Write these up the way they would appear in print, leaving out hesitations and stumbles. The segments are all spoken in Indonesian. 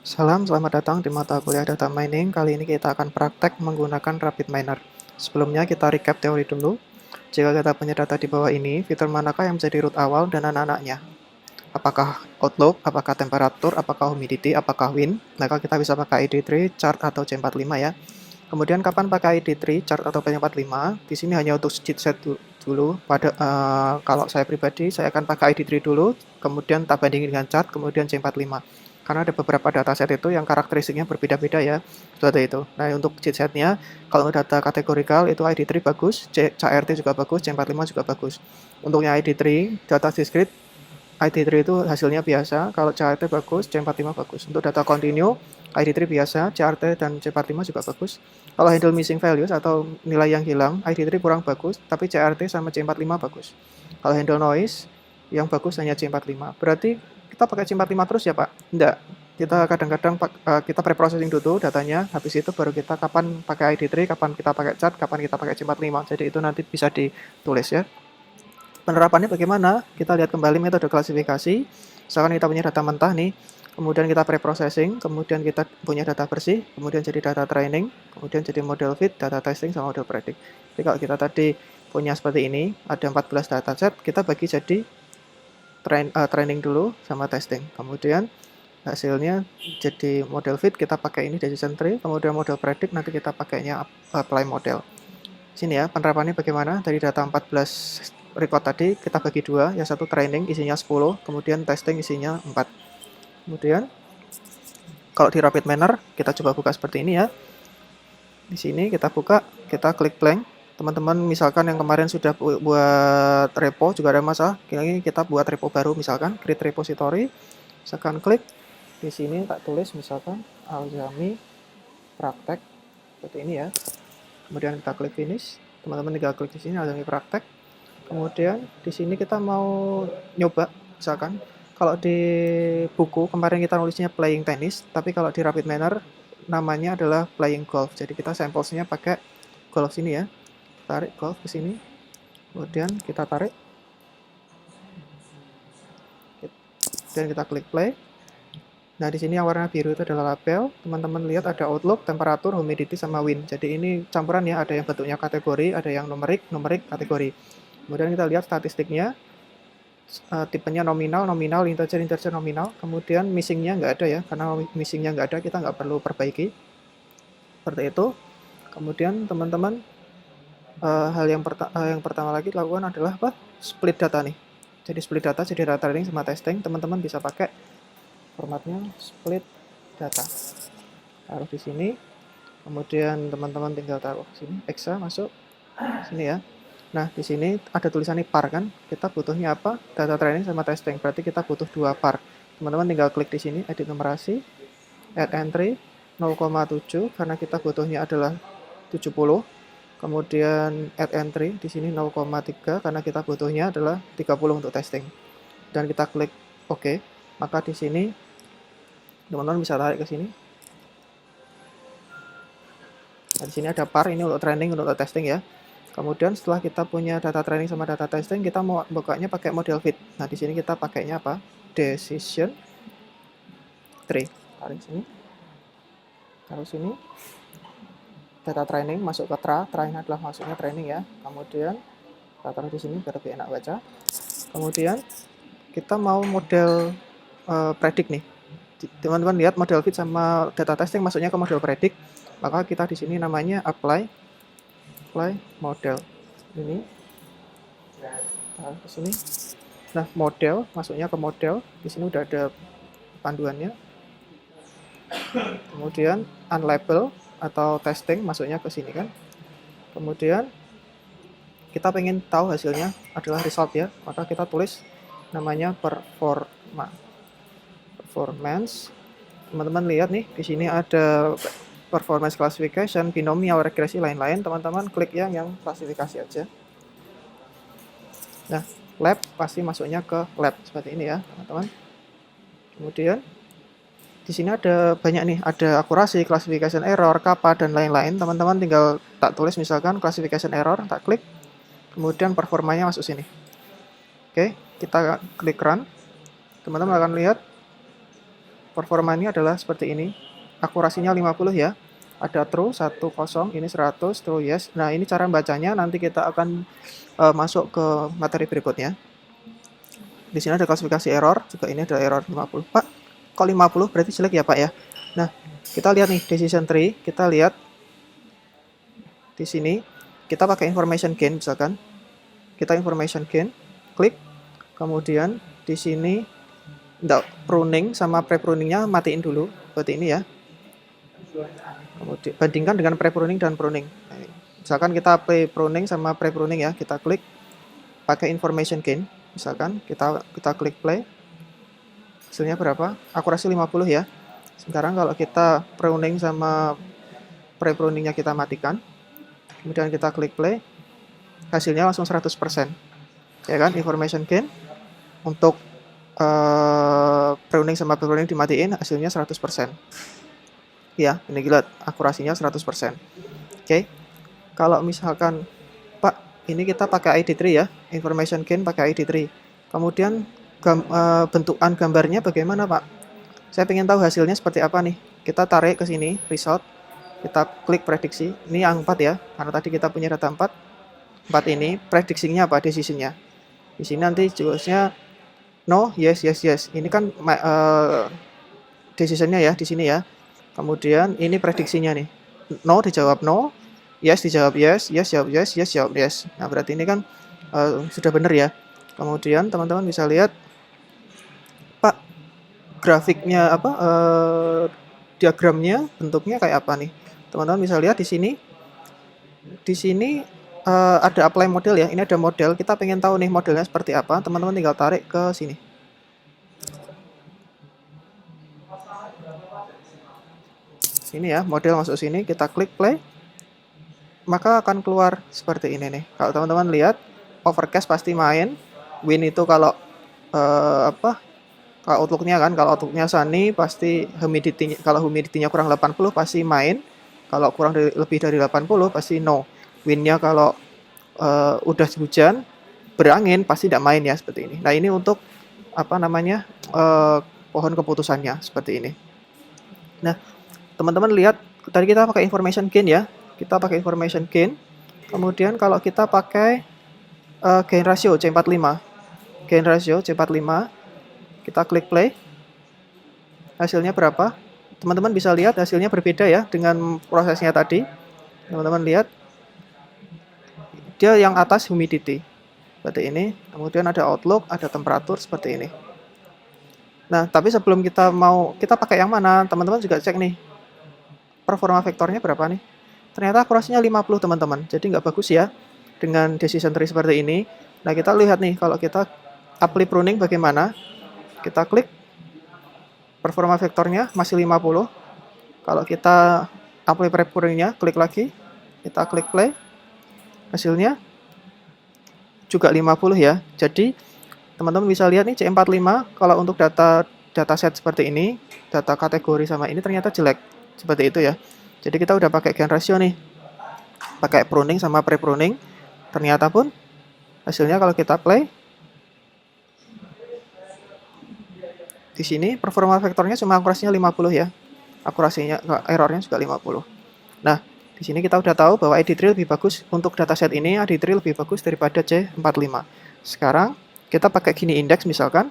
Salam, selamat datang di mata kuliah Data Mining. Kali ini kita akan praktek menggunakan RapidMiner. Sebelumnya kita recap teori dulu. Jika kita punya data di bawah ini, fitur manakah yang menjadi root awal dan anak-anaknya? Apakah outlook, apakah temperatur, apakah humidity, apakah wind? Maka kita bisa pakai ID3, chart atau C45 ya. Kemudian kapan pakai ID3, chart atau C45? Di sini hanya untuk cheat set dulu. Kalau saya pribadi, saya akan pakai ID3 dulu, kemudian tak bandingin dengan chart, kemudian C45. Karena ada beberapa dataset itu yang karakteristiknya berbeda-beda ya, seperti itu. Nah, untuk cheat setnya, kalau data kategorikal itu ID3 bagus, CRT juga bagus, C45 juga bagus. Untuknya ID3, data discrete, ID3 itu hasilnya biasa, kalau CRT bagus, C45 bagus. Untuk data continue, ID3 biasa, CRT dan C45 juga bagus. Kalau handle missing values atau nilai yang hilang, ID3 kurang bagus, tapi CRT sama C45 bagus. Kalau handle noise, yang bagus hanya C45. Berarti kita pakai C45 terus ya Pak? Enggak. Kita kadang-kadang kita preprocessing dulu datanya, habis itu baru kita kapan pakai ID3, kapan kita pakai chart, kapan kita pakai C45. Jadi itu nanti bisa ditulis ya. Penerapannya bagaimana? Kita lihat kembali metode klasifikasi. Misalkan kita punya data mentah nih, kemudian kita preprocessing, kemudian kita punya data bersih, kemudian jadi data training, kemudian jadi model fit, data testing, sama model predict. Jadi kalau kita tadi punya seperti ini, ada 14 dataset, kita bagi jadi training dulu sama testing. Kemudian hasilnya jadi model fit, kita pakai ini decision tree, kemudian model predict, nanti kita pakainya apply model. Sini ya, penerapannya bagaimana? Dari data 14 record tadi, kita bagi dua, yang satu training isinya 10, kemudian testing isinya 4. Kemudian, kalau di RapidMiner, kita coba buka seperti ini ya. Di sini kita buka, kita klik blank. Teman-teman misalkan yang kemarin sudah buat repo, juga ada masalah, ini kita buat repo baru, misalkan create repository, misalkan klik, di sini tak tulis misalkan Alzami praktek, seperti ini ya. Kemudian kita klik finish, teman-teman tinggal klik di sini Alzami praktek. Kemudian di sini kita mau nyoba, misalkan kalau di buku kemarin kita nulisnya playing tennis, tapi kalau di RapidMiner namanya adalah playing golf. Jadi kita samplesnya pakai golf sini ya. Tarik golf ke sini. Kemudian kita tarik. Dan kita klik play. Nah, di sini yang warna biru itu adalah label. Teman-teman lihat ada outlook, temperatur, humidity, sama wind. Jadi ini campuran ya, ada yang bentuknya kategori, ada yang numerik, kategori. Kemudian kita lihat statistiknya, tipenya nominal, integer, nominal. Kemudian missingnya nggak ada ya, karena missingnya nggak ada, kita nggak perlu perbaiki. Seperti itu. Kemudian teman-teman, hal yang pertama lagi lakukan adalah apa? Split data nih. Jadi split data, jadi data training sama testing. Teman-teman bisa pakai formatnya split data. Taruh di sini. Kemudian teman-teman tinggal taruh sini, exa masuk sini ya. Nah, di sini ada tulisannya par kan? Kita butuhnya apa? Data training sama testing. Berarti kita butuh 2 par. Teman-teman tinggal klik di sini, edit numerasi, add entry 0,7 karena kita butuhnya adalah 70. Kemudian add entry di sini 0,3 karena kita butuhnya adalah 30 untuk testing. Dan kita klik OK. Maka di sini teman-teman bisa tarik ke sini. Nah, di sini ada par, ini untuk training, untuk testing ya. Kemudian setelah kita punya data training sama data testing, kita mau bukanya pakai model fit. Nah, di sini kita pakainya apa? Decision tree. Tarik sini. Taruh sini. Data training masuk ke tra ini adalah maksudnya training ya. Kemudian kita taruh di sini biar lebih enak baca. Kemudian kita mau model predict nih. Teman-teman lihat model fit sama data testing masuknya ke model predict. Maka kita di sini namanya apply model. Ini taruh ke sini. Nah, model masuknya ke model. Di sini udah ada panduannya. Kemudian unlabel atau testing masuknya ke sini kan. Kemudian kita pengen tahu hasilnya adalah result ya, maka kita tulis namanya performance. Teman-teman lihat nih, di sini ada performance classification, binomial, regresi, lain-lain. Teman-teman klik yang klasifikasi aja. Nah, lab pasti masuknya ke lab seperti ini ya, teman-teman. Kemudian di sini ada banyak nih, ada akurasi, classification error, kappa, dan lain-lain. Teman-teman tinggal tak tulis misalkan classification error, tak klik. Kemudian performanya masuk sini. Oke, kita klik run. Teman-teman akan lihat performanya adalah seperti ini. Akurasinya 50 ya. Ada true, 1, 0, ini 100, true, yes. Nah, ini cara bacanya, nanti kita akan masuk ke materi berikutnya. Di sini ada klasifikasi error, juga ini ada error 50. Pak, kok 50? Berarti jelek ya, Pak ya? Nah, kita lihat nih, decision tree, kita lihat di sini, kita pakai information gain misalkan. Kita information gain, klik, kemudian di sini pruning sama pre-pruningnya matiin dulu, seperti ini ya. Kemudian bandingkan dengan pre-pruning dan pruning. Nah, misalkan kita play pruning sama pre-pruning ya, kita klik pakai information gain, misalkan kita klik play, hasilnya berapa? Akurasi 50 ya. Sekarang kalau kita pruning sama pre-pruningnya kita matikan, kemudian kita klik play, hasilnya langsung 100%. Ya kan, information gain untuk pruning sama pre-pruning dimatiin, hasilnya 100%. Ya, ini gila, akurasinya 100%. Oke. Kalau misalkan, Pak, ini kita pakai ID3 ya, information gain pakai ID3. Kemudian bentukan gambarnya bagaimana, Pak? Saya ingin tahu hasilnya seperti apa nih. Kita tarik ke sini, result. Kita klik prediksi. Ini yang 4 ya, karena tadi kita punya data 4. 4 ini, prediksinya apa? Decision-nya. Di sini nanti jawabnya no, yes, yes, yes. Ini kan decision-nya ya, di sini ya. Kemudian ini prediksinya nih. No dijawab no, yes dijawab yes, yes jawab yes, yes jawab yes. Nah, berarti ini kan sudah benar ya. Kemudian teman-teman bisa lihat, Pak, grafiknya apa, diagramnya bentuknya kayak apa nih? Teman-teman bisa lihat di sini. Di sini ada apply model ya. Ini ada model. Kita pengen tahu nih modelnya seperti apa. Teman-teman tinggal tarik ke sini. Ini ya, model masuk sini, kita klik play, maka akan keluar seperti ini nih. Kalau teman-teman lihat, overcast pasti main, win itu kalau kalau outlooknya kan, kalau outlooknya sunny pasti humidity, kalau humidity-nya kurang 80 pasti main, kalau kurang lebih dari 80 pasti no. Win-nya kalau udah hujan, berangin pasti tidak main ya, seperti ini. Nah, ini untuk apa namanya, pohon keputusannya seperti ini. Nah, teman-teman lihat, tadi kita pakai information gain ya. Kita pakai information gain. Kemudian kalau kita pakai gain ratio C45. Gain ratio C45. Kita klik play. Hasilnya berapa? Teman-teman bisa lihat hasilnya berbeda ya dengan prosesnya tadi. Teman-teman lihat. Dia yang atas humidity. Seperti ini. Kemudian ada outlook, ada temperatur seperti ini. Nah, tapi sebelum kita pakai yang mana? Teman-teman juga cek nih. Performa vektornya berapa nih? Ternyata akurasinya 50 teman-teman. Jadi nggak bagus ya dengan decision tree seperti ini. Nah, kita lihat nih kalau kita apply pruning bagaimana. Kita klik performa vektornya masih 50. Kalau kita apply pre-pruningnya, klik lagi. Kita klik play. Hasilnya juga 50 ya. Jadi teman-teman bisa lihat nih C45 kalau untuk dataset seperti ini, data kategori sama ini ternyata jelek. Seperti itu ya. Jadi kita udah pakai gain ratio nih. Pakai pruning sama pre-pruning. Ternyata pun hasilnya kalau kita play, di sini performa vektornya cuma akurasinya 50 ya. Akurasinya, errornya juga 50. Nah, di sini kita udah tahu bahwa ID3 lebih bagus untuk dataset ini, ID3 lebih bagus daripada C45. Sekarang kita pakai gini index misalkan.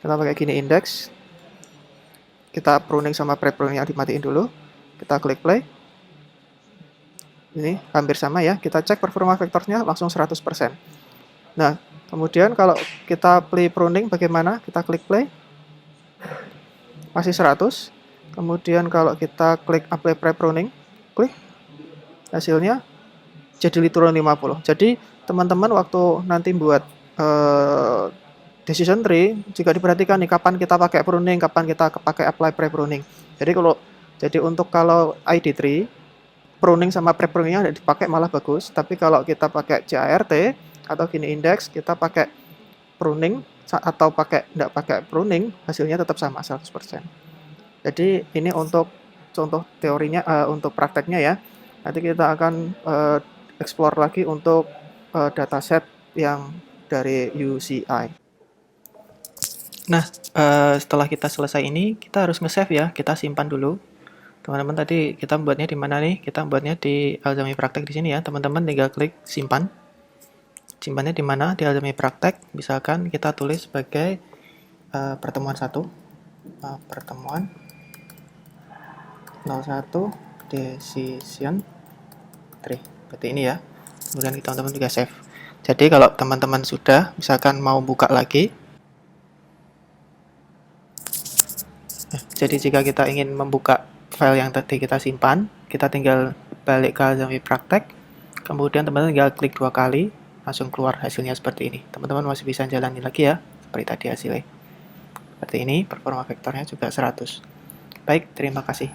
Kita pakai gini index. Kita pruning sama pre-pruning yang dimatiin dulu. Kita klik play. Ini hampir sama ya. Kita cek performa vektornya langsung 100%. Nah, kemudian kalau kita play pruning bagaimana? Kita klik play. Masih 100. Kemudian kalau kita klik apply pre-pruning, klik. Hasilnya jadi turun 50. Jadi teman-teman waktu nanti buat decision tree juga diperhatikan nih kapan kita pakai pruning, kapan kita pakai apply pre-pruning. Jadi untuk kalau ID3 pruning sama pre-pruningnya dipakai malah bagus, tapi kalau kita pakai CART atau gini index kita pakai pruning atau enggak pakai pruning, hasilnya tetap sama 100%. Jadi ini untuk contoh teorinya, untuk prakteknya ya. Nanti kita akan explore lagi untuk dataset yang dari UCI. Nah, setelah kita selesai ini, kita harus nge-save ya, kita simpan dulu. Teman-teman tadi kita buatnya di mana nih? Kita buatnya di Alzami Praktek di sini ya. Teman-teman tinggal klik simpan. Simpannya di mana? Di Alzami Praktek. Misalkan kita tulis sebagai pertemuan 1. Pertemuan 01 decision tree. Seperti ini ya. Kemudian teman-teman juga save. Jadi kalau teman-teman sudah misalkan mau buka lagi, jadi jika kita ingin membuka file yang tadi kita simpan, kita tinggal balik ke Alzami Praktek, kemudian teman-teman tinggal klik 2 kali, langsung keluar hasilnya seperti ini. Teman-teman masih bisa jalani lagi ya, seperti tadi hasilnya. Seperti ini, performa vektornya juga 100. Baik, terima kasih.